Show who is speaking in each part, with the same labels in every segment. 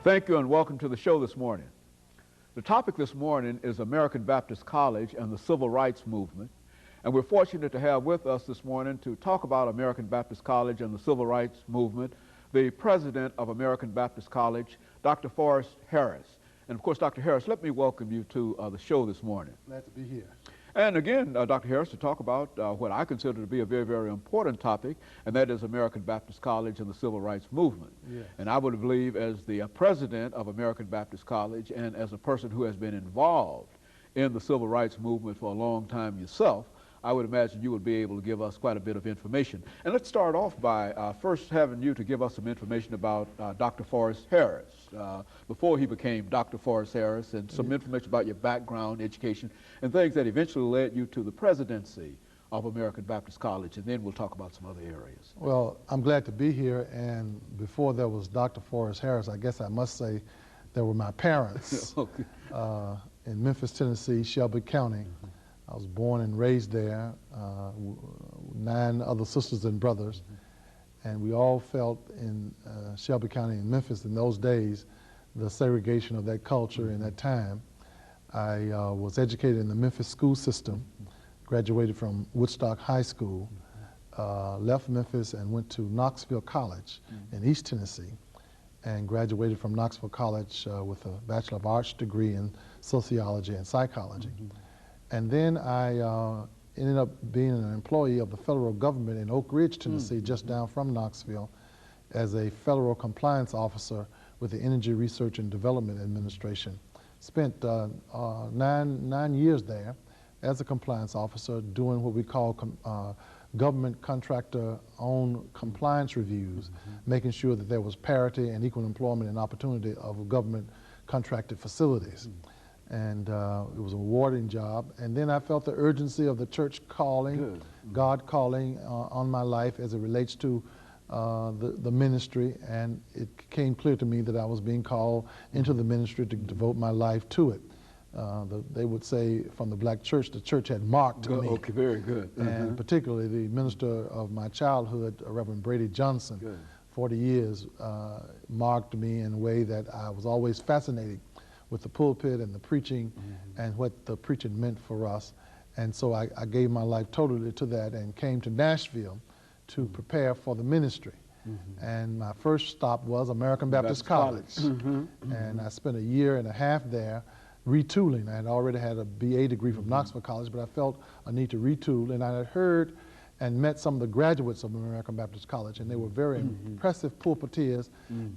Speaker 1: Thank you and welcome to the show this morning. The topic this morning is American Baptist College and the Civil Rights Movement. And we're fortunate to have with us this morning to talk about American Baptist College and the Civil Rights Movement, the president of American Baptist College, Dr. Forrest Harris. And of course, Dr. Harris, let me welcome you to the show this morning.
Speaker 2: Glad to be here.
Speaker 1: And again, Dr. Harris, to talk about what I consider to be a very, very important topic, and that is American Baptist College and the Civil Rights Movement.
Speaker 2: Yes.
Speaker 1: And I would believe, as the president of American Baptist College and as a person who has been involved in the Civil Rights Movement for a long time yourself, I would imagine you would be able to give us quite a bit of information. And let's start off by first having you to give us some information about Dr. Forrest Harris, before he became Dr. Forrest Harris, and some information about your background, education, and things that eventually led you to the presidency of American Baptist College, and then we'll talk about some other areas.
Speaker 2: Well, I'm glad to be here, and before there was Dr. Forrest Harris, I guess I must say there were my parents.
Speaker 1: Okay.
Speaker 2: In Memphis, Tennessee, Shelby County. I was born and raised there, 9 other sisters and brothers, and we all felt in Shelby County and Memphis in those days the segregation of that culture in that time. I was educated in the Memphis school system, graduated from Woodstock High School, left Memphis and went to Knoxville College in East Tennessee, and graduated from Knoxville College with a Bachelor of Arts degree in sociology and psychology. And then I ended up being an employee of the federal government in Oak Ridge, Tennessee, just down from Knoxville, as a federal compliance officer with the Energy Research and Development Administration. Spent 9 years there as a compliance officer doing what we call government contractor-owned compliance reviews, making sure that there was parity and equal employment and opportunity of government contracted facilities. And it was a rewarding job. And then I felt the urgency of the church calling, God calling on my life as it relates to the ministry, and it became clear to me that I was being called into the ministry to devote my life to it. They would say from the black church, the church had marked me.
Speaker 1: Okay, very good.
Speaker 2: And particularly the minister of my childhood, Reverend Brady Johnson, 40 years, marked me in a way that I was always fascinated with the pulpit and the preaching and what the preaching meant for us. And so I gave my life totally to that and came to Nashville to prepare for the ministry. And my first stop was American Baptist College. And I spent a year and a half there retooling. I had already had a BA degree from Knoxville College, but I felt a need to retool. And I had heard and met some of the graduates of American Baptist College, and they were very impressive pulpiteers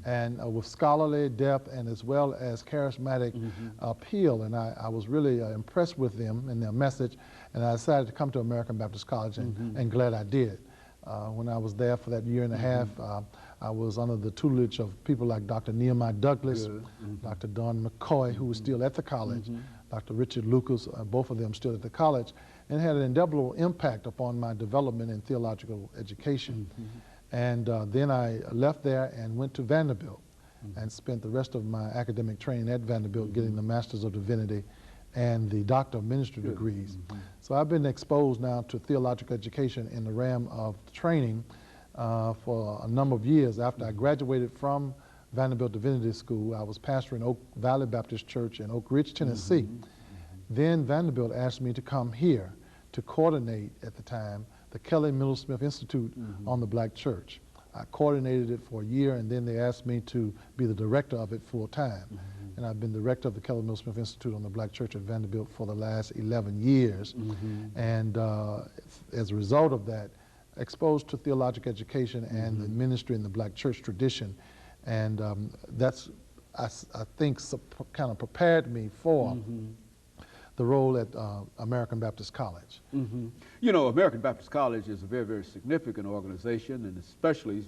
Speaker 2: and with scholarly depth and as well as charismatic appeal. And I was really impressed with them and their message, and I decided to come to American Baptist College, and glad I did. When I was there for that year and a half, I was under the tutelage of people like Dr. Nehemiah Douglas, Dr. Don McCoy, who was still at the college, Dr. Richard Lucas, both of them still at the college, and had an indelible impact upon my development in theological education. And then I left there and went to Vanderbilt and spent the rest of my academic training at Vanderbilt getting the Masters of Divinity and the Doctor of Ministry degrees. So I've been exposed now to theological education in the realm of training for a number of years. After I graduated from Vanderbilt Divinity School, I was pastoring Oak Valley Baptist Church in Oak Ridge, Tennessee. Then Vanderbilt asked me to come here to coordinate, at the time, the Kelly Middlesmith Institute on the Black Church. I coordinated it for a year, and then they asked me to be the director of it full time. And I've been director of the Kelly Middlesmith Institute on the Black Church at Vanderbilt for the last 11 years. And as a result of that, exposed to theological education and the ministry in the Black church tradition. And that's, I think, kind of prepared me for the role at American Baptist College.
Speaker 1: You know, American Baptist College is a very, very significant organization, and especially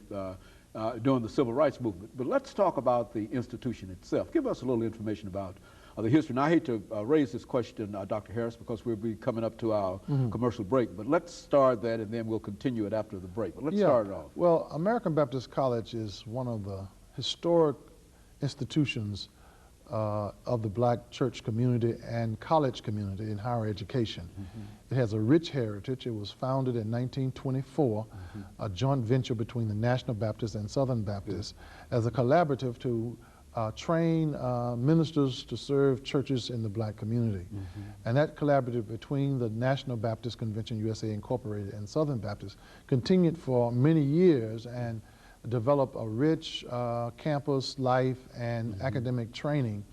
Speaker 1: during the Civil Rights Movement. But let's talk about the institution itself. Give us a little information about the history. And I hate to raise this question, Dr. Harris, because we'll be coming up to our commercial break, but let's start that and then we'll continue it after the break. But let's start it off.
Speaker 2: Well, American Baptist College is one of the historic institutions of the black church community and college community in higher education. It has a rich heritage. It was founded in 1924, a joint venture between the National Baptists and Southern Baptists as a collaborative to train ministers to serve churches in the black community. And that collaborative between the National Baptist Convention USA Incorporated and Southern Baptist continued for many years and developed a rich campus life and academic training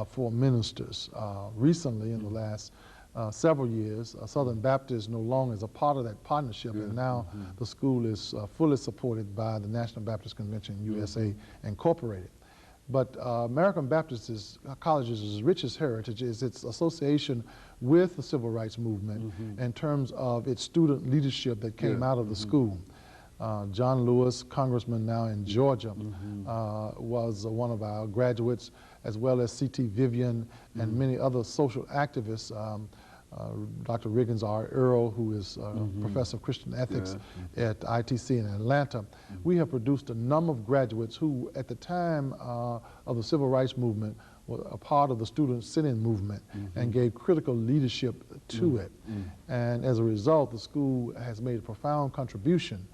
Speaker 2: for ministers. Recently, in the last several years, Southern Baptist no longer is a part of that partnership, and now the school is fully supported by the National Baptist Convention USA Incorporated. But American Baptist College's richest heritage is its association with the Civil Rights Movement in terms of its student leadership that came out of the school. John Lewis, congressman now in Georgia, was one of our graduates, as well as C.T. Vivian and many other social activists. Dr. Riggins R. Earl, who is professor of Christian ethics at ITC in Atlanta. We have produced a number of graduates who, at the time of the Civil Rights Movement, were a part of the student sit-in movement and gave critical leadership to it. And as a result, the school has made a profound contribution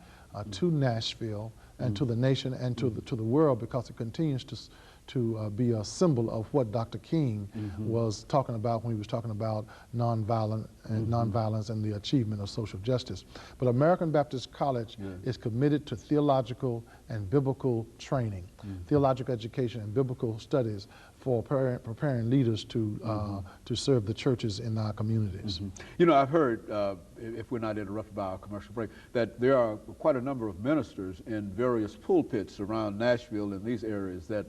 Speaker 2: to Nashville and to the nation and to the world, because it continues to be a symbol of what Dr. King was talking about when he was talking about nonviolence and the achievement of social justice. But American Baptist College is committed to theological and biblical training, theological education and biblical studies for preparing leaders to serve the churches in our communities.
Speaker 1: You know, I've heard, if we're not interrupted by our commercial break, that there are quite a number of ministers in various pulpits around Nashville and these areas that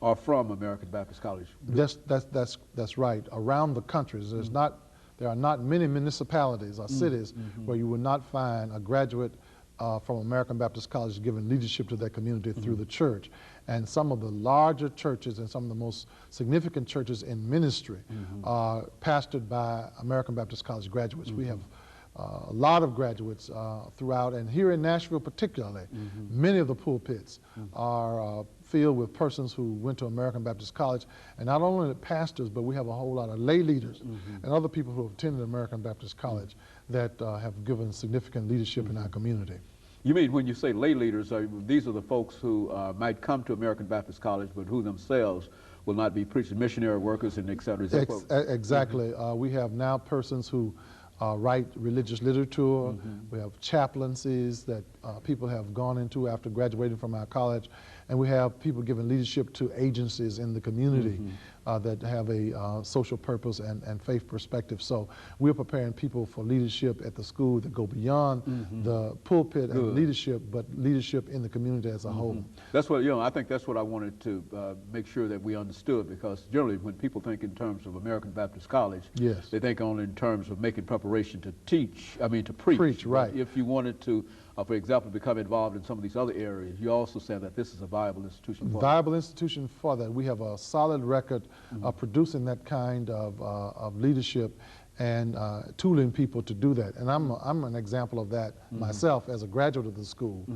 Speaker 1: are from American Baptist College.
Speaker 2: That's right. Around the country, there are not many municipalities or cities where you will not find a graduate from American Baptist College giving leadership to their community through the church. And some of the larger churches and some of the most significant churches in ministry are pastored by American Baptist College graduates. We have a lot of graduates throughout, and here in Nashville particularly, many of the pulpits are filled with persons who went to American Baptist College, and not only the pastors, but we have a whole lot of lay leaders and other people who have attended American Baptist College that have given significant leadership in our community.
Speaker 1: You mean when you say lay leaders, these are the folks who might come to American Baptist College, but who themselves will not be preaching, missionary workers and et cetera?
Speaker 2: Exactly. We have now persons who write religious literature. We have chaplaincies that people have gone into after graduating from our college. And we have people giving leadership to agencies in the community that have a social purpose and faith perspective. So we're preparing people for leadership at the school that go beyond the pulpit and leadership, but leadership in the community as a whole.
Speaker 1: That's what, I think that's what I wanted to make sure that we understood, because generally when people think in terms of American Baptist College, they think only in terms of making preparation to teach, to preach.
Speaker 2: Preach, right.
Speaker 1: If you wanted to, for example, become involved in some of these other areas, you also said that this is a viable institution for that.
Speaker 2: Viable institution for that. We have a solid record of producing that kind of leadership and tooling people to do that. And I'm an example of that myself as a graduate of the school,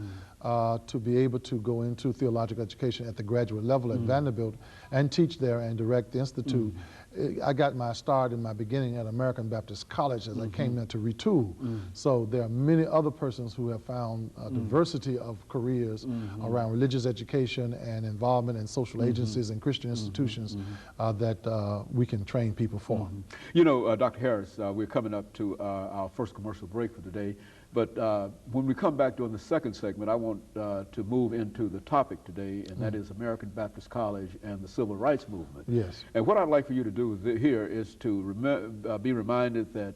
Speaker 2: to be able to go into theological education at the graduate level at Vanderbilt and teach there and direct the institute. I got my start in my beginning at American Baptist College as I came there to retool. So there are many other persons who have found a diversity of careers around religious education and involvement in social agencies and Christian institutions that we can train people for.
Speaker 1: You know, Dr. Harris, we're coming up to our first commercial break for today. But when we come back during the second segment, I want to move into the topic today, and that is American Baptist College and the Civil Rights Movement.
Speaker 2: Yes.
Speaker 1: And what I'd like for you to do here is to be reminded that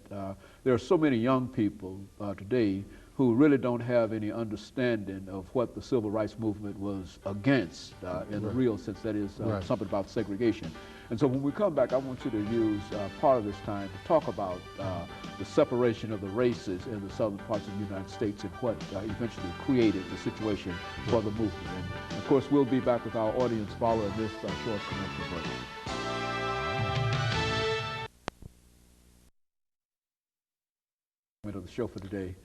Speaker 1: there are so many young people today who really don't have any understanding of what the Civil Rights Movement was against in the real sense, that is something about segregation. And so when we come back, I want you to use part of this time to talk about the separation of the races in the southern parts of the United States and what eventually created the situation for the movement. And of course, we'll be back with our audience following this short commercial break. Of the show for today.